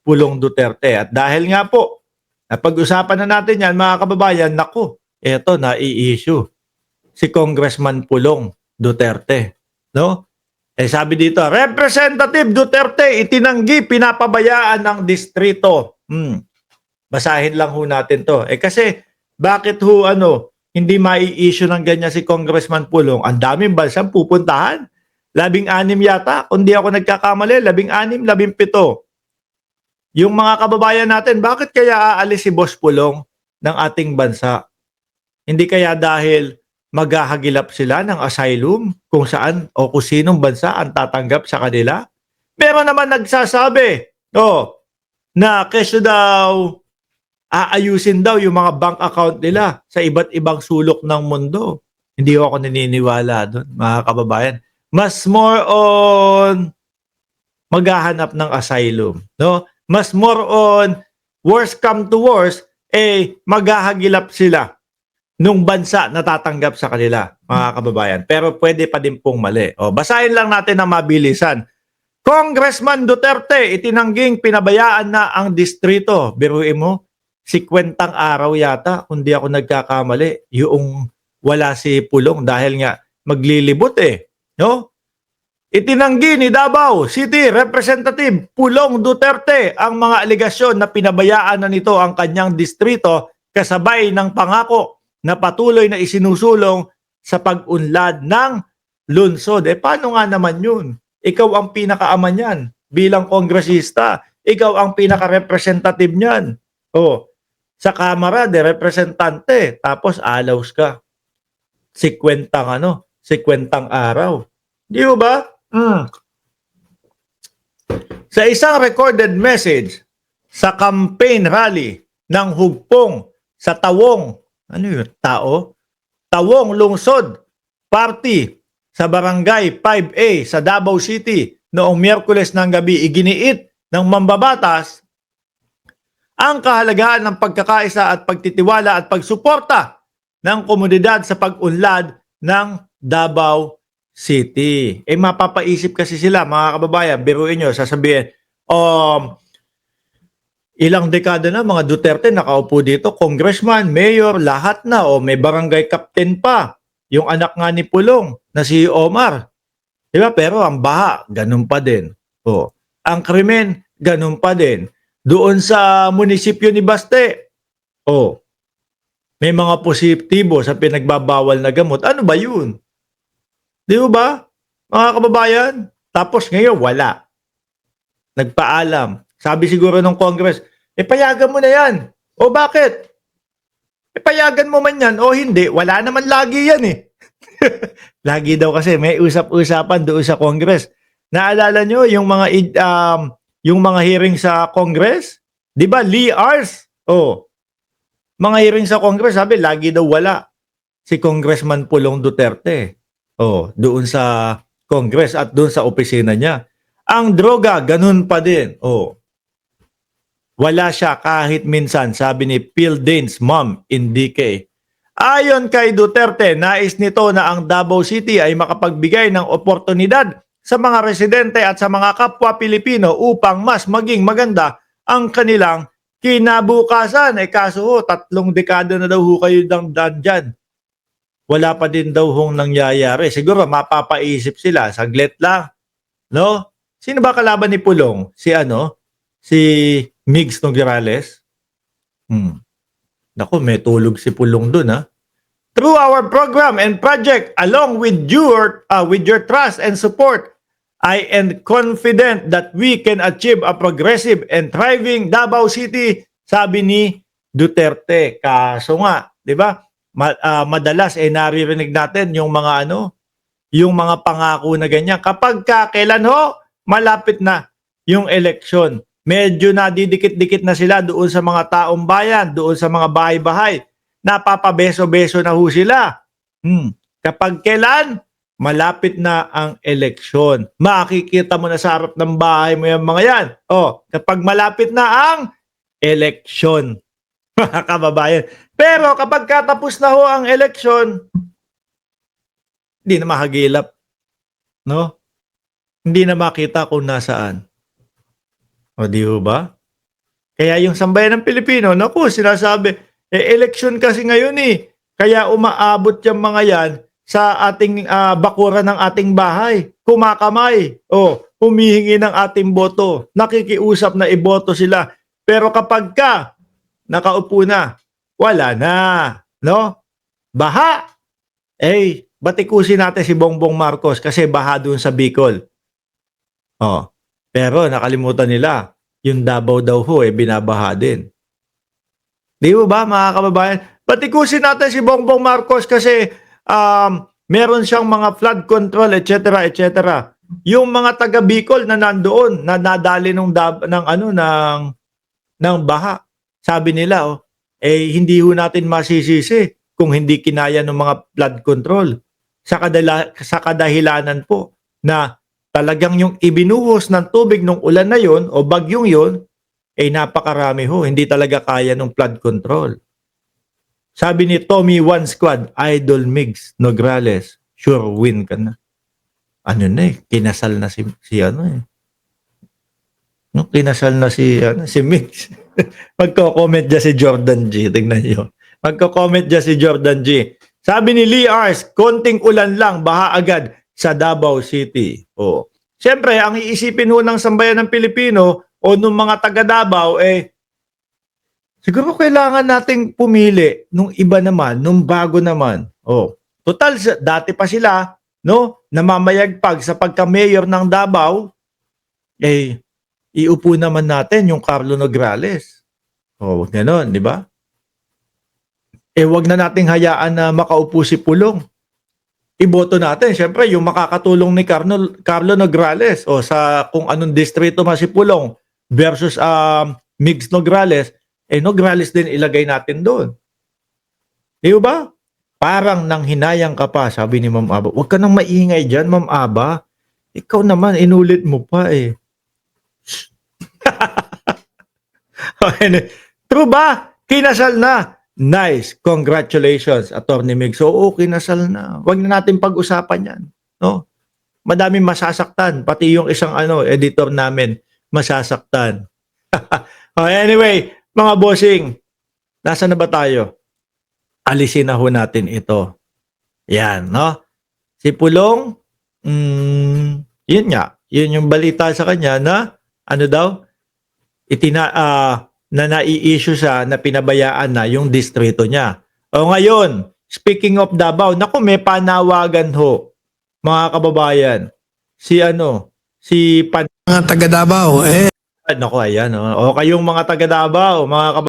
Pulong Duterte. At dahil nga po, napag-usapan na natin yan mga kababayan, naku, eto na-i-issue si Congressman Pulong Duterte. No? Eh sabi dito, Representative Duterte itinanggi pinapabayaan ng distrito. Basahin lang ho natin to. Eh kasi bakit ho hindi mai-issue ng ganyan si Congressman Pulong? Ang daming bansang pupuntahan. 16 yata, kung di ako nagkakamali, 16, 17. Yung mga kababayan natin, bakit kaya aalis si Boss Pulong ng ating bansa? Hindi kaya dahil maghahagilap sila ng asylum kung saan o kung sinong bansa ang tatanggap sa kanila? Meron naman nagsasabi na kesyo daw aayusin daw yung mga bank account nila sa iba't ibang sulok ng mundo. Hindi ako naniniwala doon, mga kababayan. Mas more on maghahanap ng asylum, no? Mas more on worst come to worst, maghahagilap sila nung bansa na tatanggap sa kanila, mga kababayan. Pero pwede pa din pong mali. Basahin lang natin ang mabilisan. Congressman Duterte itinangging pinabayaan na ang distrito. Biruin mo, 50 araw yata, kung di ako nagkakamali, yung wala si Pulong dahil nga maglilibot no? Itinanggi ni Davao City Representative Pulong Duterte ang mga aligasyon na pinabayaan na nito ang kanyang distrito kasabay ng pangako na patuloy na isinusulong sa pag-unlad ng lungsod. Paano nga naman yun? Ikaw ang pinakaama niyan bilang kongresista. Ikaw ang pinaka-representative niyan. Sa Kamara de Representante, tapos alaws ka. 50 araw. Di ba? Sa isang recorded message sa campaign rally ng hugpong sa Tawong, Tawong Lungsod Party sa Barangay 5A sa Davao City noong Miyerkules ng gabi, iginiit ng mambabatas ang kahalagahan ng pagkakaisa at pagtitiwala at pagsuporta ng komunidad sa pag-unlad ng Davao City. Mapapaisip kasi sila, mga kababayan, biruin nyo, sasabihin, ilang dekada na mga Duterte nakaupo dito, congressman, mayor, lahat na, may barangay captain pa, yung anak nga ni Pulong na si Omar. Diba? Pero ang baha, ganun pa din. Ang krimen, ganun pa din. Doon sa munisipyo ni Baste, may mga positibo sa pinagbabawal na gamot. Ano ba yun? Di ba, mga kababayan? Tapos ngayon, wala. Nagpaalam. Sabi siguro ng Congress, payagan mo na yan. Bakit? Payagan mo man yan o hindi. Wala naman lagi yan Lagi daw kasi may usap-usapan doon sa Congress. Naalala nyo yung mga hearing sa Congress? Di ba, Lee Ars? Mga hearing sa Congress, sabi, lagi daw wala si Congressman Pulong Duterte. Doon sa Congress at doon sa opisina niya. Ang droga, ganun pa din. Wala siya kahit minsan, sabi ni Phil Danes' mom in DK. Ayon kay Duterte, nais nito na ang Davao City ay makapagbigay ng oportunidad sa mga residente at sa mga kapwa Pilipino upang mas maging maganda ang kanilang kinabukasan. Kaso 3 dekada na daw kayo dyan. Wala pa din daw nangyayari. Siguro mapapaisip sila, saglit lang. No? Sino ba kalaban ni Pulong? Si Migs Nograles? Naku, may tulog si Pulong dun Through our program and project, along with your trust and support, I am confident that we can achieve a progressive and thriving Davao City, sabi ni Duterte. Kaso nga, di ba? Madalas naririnig natin yung mga yung mga pangako na ganyan. Kapag kailan malapit na yung eleksyon, medyo nadidikit-dikit na sila doon sa mga taong bayan, doon sa mga bahay-bahay. Napapabeso-beso na sila. Kapag kailan, malapit na ang eleksyon. Makikita mo na sa harap ng bahay mo yung mga yan. Kapag malapit na ang eleksyon, mga kababayan. Pero kapag katapos na ang eleksyon, hindi na mahagilap. No? Hindi na makita kung nasaan. Di ba? Kaya yung sambayan ng Pilipino, naku, sinasabi, eleksyon kasi ngayon eh. Kaya umaabot yung mga yan sa ating bakuran ng ating bahay. Kumakamay. O, humihingi ng ating boto. Nakikiusap na iboto sila. Pero kapag ka nakaupo na, wala na. No? Baha. Batikusin natin si Bongbong Marcos kasi baha doon sa Bicol. Oh. Pero nakalimutan nila, yung Davao daw ho, binabaha din. Di ba mga kababayan? Patikusin natin si Bongbong Marcos kasi meron siyang mga flood control, etc., etc. Yung mga taga Bicol na nandoon, na nadali ng baha. Sabi nila, hindi ho natin masisisi kung hindi kinaya ng mga flood control. Sa kadahilanan po na talagang yung ibinuhos ng tubig ng ulan na yon o bagyong yon napakarami ho. Hindi talaga kaya ng flood control. Sabi ni Tommy One Squad, Idol Migs Nograles, sure win ka na. Ano na kinasal na si No, kinasal na si Migs. Magko-comment dyan si Jordan G. Tingnan nyo. Magko-comment dyan si Jordan G. Sabi ni Lee Ars, konting ulan lang, baha agad sa Davao City. Siyempre, ang iisipin ho ng sambayan ng Pilipino o ng mga taga Davao, siguro kailangan nating pumili nung iba naman, nung bago naman. Total, dati pa sila, no, namamayagpag sa pagka-mayor ng Davao, iupo naman natin yung Carlo Nograles. Ganon, di ba? Wag na nating hayaan na makaupo si Pulong. Iboto natin, syempre, yung makakatulong ni Carlo Nograles sa kung anong distrito man si Pulong versus Migs Nograles, Nograles din ilagay natin doon. Di ba? Parang nang hinayang ka pa, sabi ni Ma'am Aba. Huwag ka nang maingay dyan, Ma'am Aba. Ikaw naman, inulit mo pa True ba? Kinasal na. Nice. Congratulations, Attorney Mig. So, kinasal na. Huwag na natin pag-usapan yan. No? Madaming masasaktan. Pati yung isang editor namin, masasaktan. Anyway, mga bossing, nasa na ba tayo? Alisin na ho natin ito. Yan, no? Si Pulong, yun nga. Yun yung balita sa kanya na, na nai-issue siya na pinabayaan na yung distrito niya. Ngayon, speaking of Davao, naku, may panawagan ho, mga kababayan. Si mga taga Davao, naku, ayan, kayong mga taga Davao, mga kababayan,